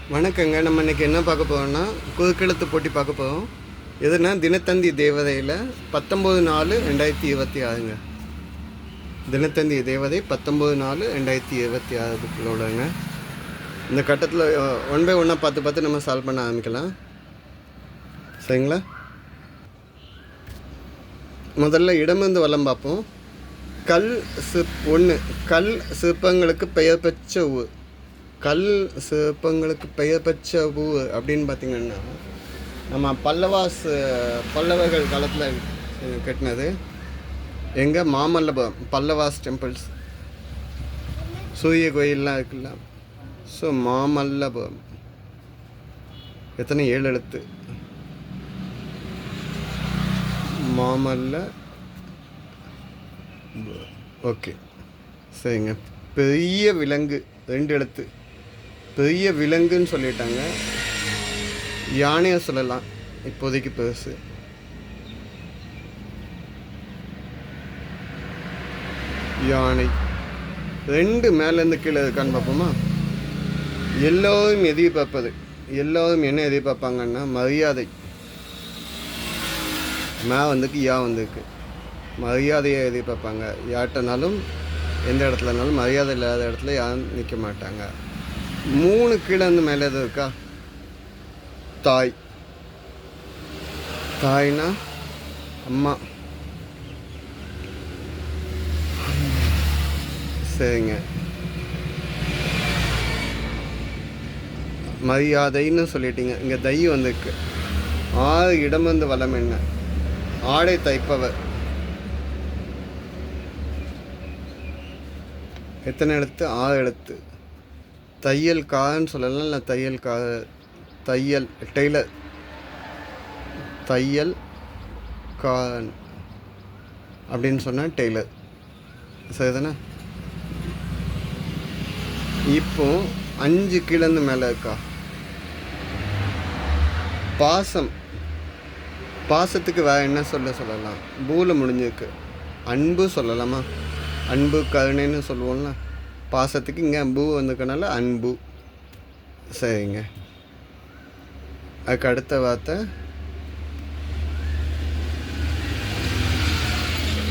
வணக்கங்க. நம்ம இன்றைக்கி என்ன பார்க்க போகிறோம்னா, குறுக்கெழுத்து போட்டி பார்க்க போகிறோம். எதுனா தினத்தந்தி தேவதையில் 19/4/2026ங்க. தினத்தந்தி தேவதை 19/4/2026 புக்கில் உள்ளங்க. இந்த கட்டத்தில் ஒன் பை ஒன்னாக பார்த்து நம்ம சால்வ் பண்ண ஆரம்பிக்கலாம். சரிங்களா? முதல்ல இடமிருந்து வலம் பார்ப்போம். கல் சிற்பங்களுக்கு பெயர் பெற்ற ஊர். கல் சிற்பங்களுக்கு பெயர் பெற்ற ஊர் அப்படின்னு பார்த்திங்கன்னா, நம்ம பல்லவர்கள் காலத்தில் கட்டினது எங்கே? மாமல்லபுரம். பல்லவாஸ் டெம்பிள்ஸ், சூரிய கோயிலெலாம் இருக்குல்ல. ஸோ மாமல்லபுரம் எத்தனை 7 எழுத்து? ஓகே, சரிங்க. பெரிய விலங்கு 2 எழுத்து. பெரிய விலங்குன்னு சொல்லிட்டாங்க. யானையை சொல்லலாம், இப்போதைக்கு பெருசு. யானை 2 மேலேருந்து கீழே இருக்கான்னு பார்ப்போமா? எல்லோரும் எதிர்பார்ப்பது, எல்லோரும் என்ன எதிர்பார்ப்பாங்கன்னா மரியாதை. யா வந்துருக்கு. மரியாதையை எதிர்பார்ப்பாங்க. யார்கிட்டனாலும் எந்த இடத்துலனாலும் மரியாதை இல்லாத இடத்துல யாரும் நிற்க மாட்டாங்க. 3 கீழே வந்து மேலே எதுவும் இருக்கா? தாய். தாய்னா அம்மா. சரிங்க. மரியாதைன்னு சொல்லிட்டீங்க. இங்கே தை வந்துருக்கு. 6 இடம் வந்து வளம் என்ன? ஆடை தைப்பவர். எத்தனை எழுத்து? 6 எழுத்து. தையல் காரன்னு சொல்லலாம், இல்லை தையல் டெய்லர். தையல் காரன் அப்படின்னு சொன்னால் டெய்லர். சரிதானே? இப்போ 5 கீழேருந்து மேலே இருக்கா? பாசம். பாசத்துக்கு வேறு என்ன சொல்லலாம்? பூவில் முடிஞ்சிருக்கு. அன்பு சொல்லலாமா? அன்பு கருணைன்னு சொல்லுவோம்ல. பாசத்துக்கு இங்கே பூ வந்துக்கனால அன்பு. சரிங்க. அதுக்கு அடுத்த வார்த்தை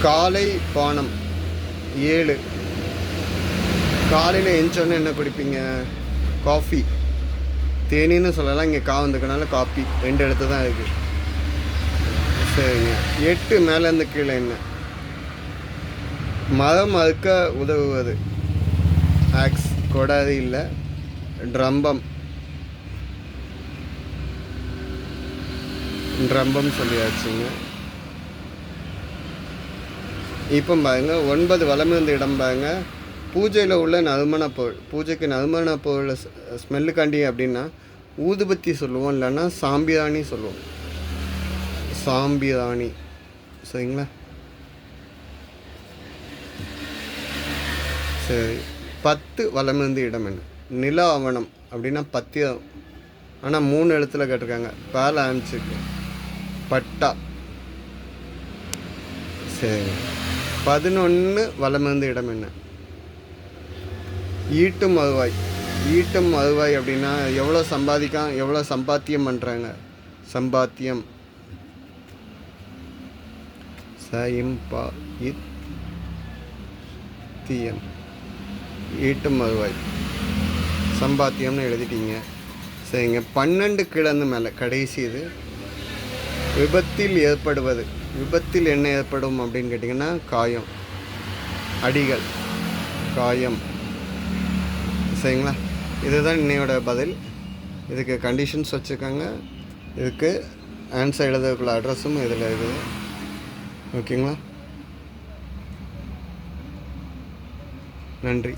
காலை பானம் 7. காலையில் எழுந்தோன்னே என்ன குடிப்பீங்க? காஃபி. தேனின்னு சொல்லலாம், இங்கே வந்துக்கனால காப்பி. 2 எழுத்து தான் இருக்குது. சரிங்க. 8 மேலேருந்து கீழே என்ன? மரம் அறுக்க உதவுவது. ஆக்ஸ். கொடாது இல்லை, ட்ரம்பம். சொல்லியாச்சுங்க. இப்போ பாருங்க, 9 வலமிருந்த இடம் பாருங்க. பூஜையில் உள்ள நறுமண பொருள். பூஜைக்கு நறுமண பொருள் ஸ்மெல்லுக்காண்டி அப்படின்னா ஊதுபத்தி சொல்லுவோம், இல்லைன்னா சாம்பிராணி சொல்லுவோம். சாம்பிராணி. சரிங்களா? சரி. 10 வலமிருந்து இடம் என்ன? நில ஆவணம் அப்படின்னா பத்தியம். ஆனால் 3 எழுத்துல கேட்டிருக்காங்க. பேல ஆரம்பிச்சிருக்கு. பட்டா. சரி. 11 வலமிருந்து இடம் என்ன? ஈட்டும் வருவாய். ஈட்டும் வருவாய் அப்படின்னா எவ்வளோ சம்பாத்தியம் பண்ணுறாங்க? சம்பாத்தியம். தியம். ஈட்டும் வருவாய், சம்பாத்தியம்னு எழுதிட்டீங்க. சரிங்க. 12 கிழந்து மேலே கடைசி இது விபத்தில் ஏற்படுவது. விபத்தில் என்ன ஏற்படும் அப்படின்னு கேட்டிங்கன்னா காயம். அடிகள், காயம். சரிங்களா? இதுதான் இன்னையோட பதில். இதுக்கு கண்டிஷன்ஸ் வச்சுருக்காங்க. இதுக்கு ஆன்சர் எழுதக்குள்ள அட்ரஸும் இதில் இருக்குது. ஓகேங்களா? நன்றி.